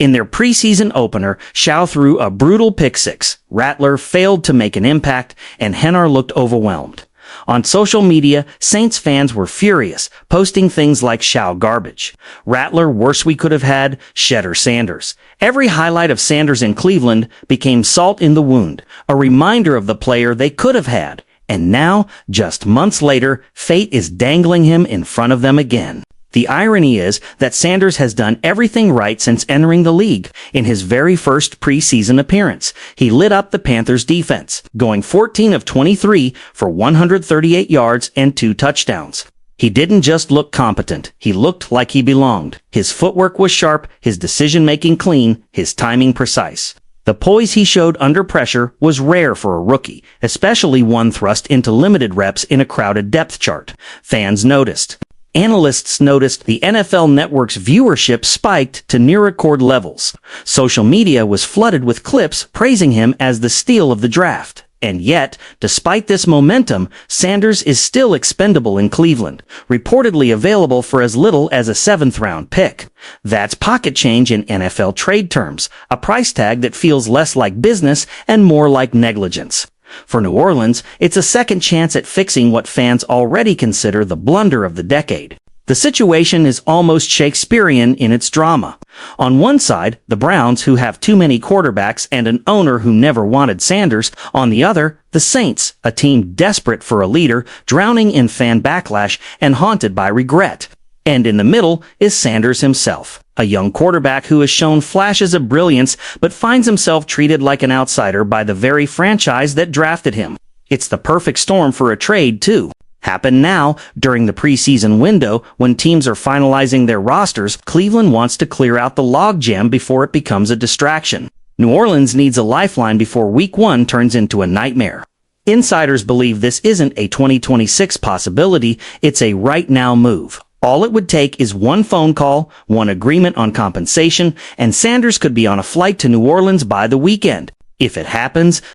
In their preseason opener, Shaw threw a brutal pick-six. Rattler failed to make an impact, and Hennar looked overwhelmed. On social media, Saints fans were furious, posting things like Shaw garbage, Rattler worse we could have had, Shedeur Sanders. Every highlight of Sanders in Cleveland became salt in the wound, a reminder of the player they could have had. And now, just months later, fate is dangling him in front of them again. The irony is that Sanders has done everything right since entering the league. In his very first preseason appearance, he lit up the Panthers' defense, going 14 of 23 for 138 yards and 2 touchdowns. He didn't just look competent, he looked like he belonged. His footwork was sharp, his decision-making clean, his timing precise. The poise he showed under pressure was rare for a rookie, especially one thrust into limited reps in a crowded depth chart. Fans noticed. Analysts noticed the NFL Network's viewership spiked to near-record levels. Social media was flooded with clips praising him as the steal of the draft. And yet, despite this momentum, Sanders is still expendable in Cleveland, reportedly available for as little as a 7th-round pick. That's pocket change in NFL trade terms, a price tag that feels less like business and more like negligence. For New Orleans, it's a second chance at fixing what fans already consider the blunder of the decade. The situation is almost Shakespearean in its drama. On one side, the Browns, who have too many quarterbacks and an owner who never wanted Sanders. On the other, the Saints, a team desperate for a leader, drowning in fan backlash and haunted by regret. And in the middle is Sanders himself, a young quarterback who has shown flashes of brilliance but finds himself treated like an outsider by the very franchise that drafted him. It's the perfect storm for a trade, too. Happen now, during the preseason window, when teams are finalizing their rosters. Cleveland wants to clear out the logjam before it becomes a distraction. New Orleans needs a lifeline before Week 1 turns into a nightmare. Insiders believe this isn't a 2026 possibility, it's a right-now move. All it would take is one phone call, one agreement on compensation, and Sanders could be on a flight to New Orleans by the weekend. If it happens,